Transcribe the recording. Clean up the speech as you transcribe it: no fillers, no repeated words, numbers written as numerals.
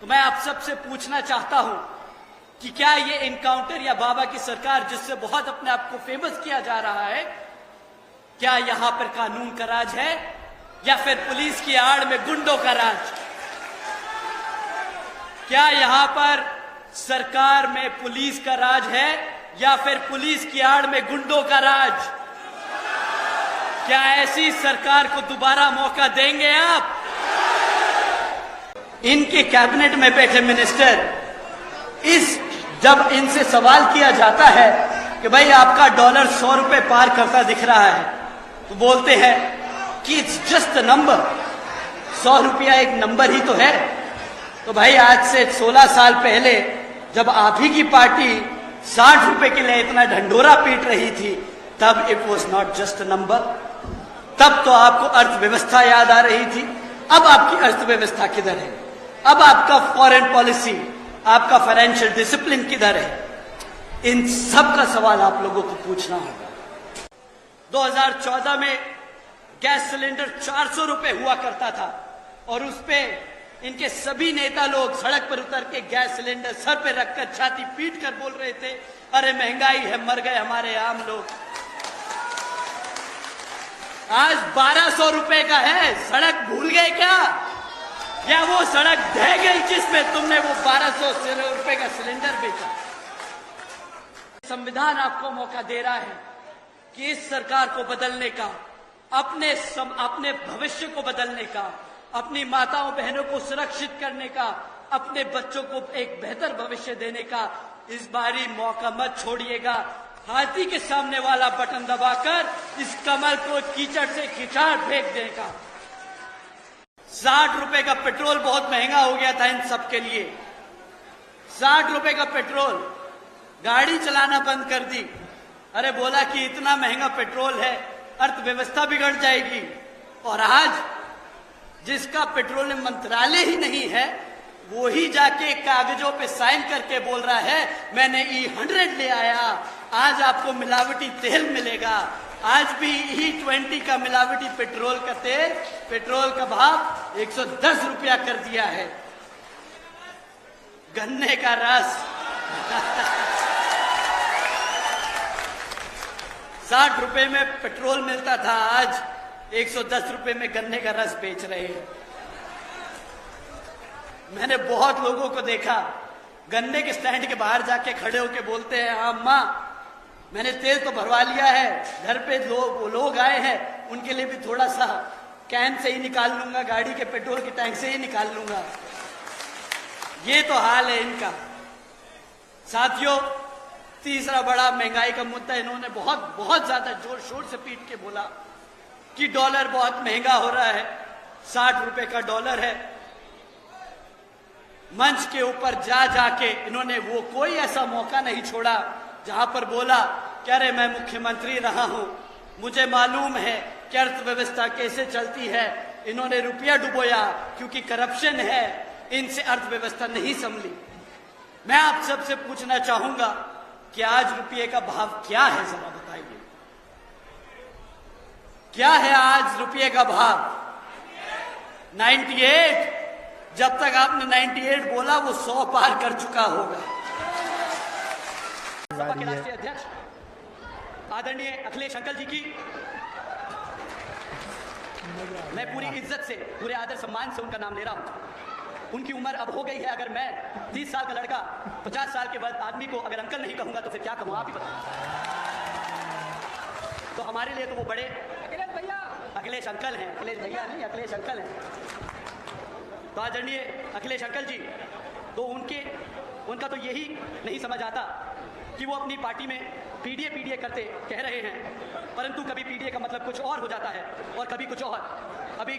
तो मैं आप सबसे पूछना चाहता हूं कि क्या ये इनकाउंटर या बाबा की सरकार जिससे बहुत अपने आप को फेमस किया जा रहा है, क्या यहां पर कानून का राज है या फिर पुलिस की आड़ में गुंडों का राज? क्या यहां पर सरकार में पुलिस का राज है या फिर पुलिस की आड़ में गुंडों का राज? क्या ऐसी सरकार को दोबारा मौका देंगे आप? इनके कैबिनेट में बैठे मिनिस्टर जब इनसे सवाल किया जाता है कि भाई आपका डॉलर 100 रुपए पार करता दिख रहा है, तो बोलते हैं कि इट्स जस्ट अ नंबर, 100 रुपया एक नंबर ही तो है। तो भाई आज से 16 साल पहले जब आप ही की पार्टी 60 रुपए के लिए इतना ढंढोरा पीट रही थी, तब it was not just a number. तब तो आपको अर्थव्यवस्था याद आ रही थी। अब आपकी अर्थव्यवस्था किधर है? अब आपका फॉरेन पॉलिसी, आपका फाइनेंशियल डिसिप्लिन किधर है? इन सब का सवाल आप लोगों को पूछना होगा। 2014 में गैस सिलेंडर 400 रुपए हुआ करता था और उस पे इनके सभी नेता लोग सड़क पर उतर के गैस सिलेंडर सर पे रखकर छाती पीट कर बोल रहे थे, अरे महंगाई है, मर गए हमारे आम लोग। आज 1200 रुपए का है। सड़क भूल गए क्या? या वो सड़क ढह गई जिसमें तुमने वो 1200 रुपए का सिलेंडर बेचा? संविधान आपको मौका दे रहा है कि इस सरकार को बदलने का, अपने भविष्य को बदलने का, अपनी माताओं बहनों को सुरक्षित करने का, अपने बच्चों को एक बेहतर भविष्य देने का इस बारी मौका मत छोड़िएगा। हाथी के सामने वाला बटन दबाकर इस कमल को कीचड़ से खिंचाड़ फेंक देगा। 60 रुपए का पेट्रोल बहुत महंगा हो गया था इन सब के लिए। 60 रुपए का पेट्रोल, गाड़ी चलाना बंद कर दी। अरे बोला कि इतना महंगा पेट्रोल है, अर्थव्यवस्था बिगड़ जाएगी। और आज जिसका पेट्रोलियम मंत्रालय ही नहीं है, वो ही जाके कागजों पे साइन करके बोल रहा है मैंने E100 ले आया। आज आपको मिलावटी तेल मिलेगा। आज भी E20 का मिलावटी पेट्रोल का तेल, पेट्रोल का भाव 110 रुपया कर दिया है। गन्ने का रस 60 रुपए में पेट्रोल मिलता था, आज 110 रुपए में गन्ने का रस बेच रहे हैं। मैंने बहुत लोगों को देखा गन्ने के स्टैंड के बाहर जाके खड़े होके बोलते हैं, अम्मा मैंने तेल तो भरवा लिया है, घर पे लोग आए हैं, उनके लिए भी थोड़ा सा कैन से ही निकाल लूंगा, गाड़ी के पेट्रोल के टैंक से ही निकाल लूंगा। ये तो हाल है इनका। साथियों, तीसरा बड़ा महंगाई का मुद्दा इन्होंने बहुत ज्यादा जोर शोर से पीट के बोला कि डॉलर बहुत महंगा हो रहा है, 60 रुपए का डॉलर है। मंच के ऊपर जाके इन्होंने वो कोई ऐसा मौका नहीं छोड़ा जहां पर बोला कि अरे मैं मुख्यमंत्री रहा हूं, मुझे मालूम है कि अर्थव्यवस्था कैसे चलती है। इन्होंने रुपया डुबोया क्योंकि करप्शन है, इनसे अर्थव्यवस्था नहीं संभली। मैं आप सबसे पूछना चाहूंगा कि आज रुपये का भाव क्या है, जरा बताइए। क्या है आज रुपये का भाव? 98। जब तक आपने 98 बोला वो 100 पार कर चुका होगा। सभा के राष्ट्रीय अध्यक्ष आदरणीय अखिलेश अंकल जी की मैं पूरी इज्जत से, पूरे आदर सम्मान से उनका नाम ले रहा हूं। उनकी उम्र अब हो गई है। अगर मैं 30 साल का लड़का 50 साल के बाद आदमी को अगर अंकल नहीं कहूंगा तो फिर क्या कहूं, आप ही बताओ। तो हमारे लिए तो वो बड़े अखिलेश भैया, अखिलेश अंकल हैं, अखिलेश भैया नहीं, अखिलेश अंकल हैं। तो आदरणीय अखिलेश अंकल जी, तो उनका तो यही नहीं समझ आता कि वो अपनी पार्टी में पीडीए करते कह रहे हैं, परंतु कभी पीडीए का मतलब कुछ और हो जाता है और कभी कुछ और। अभी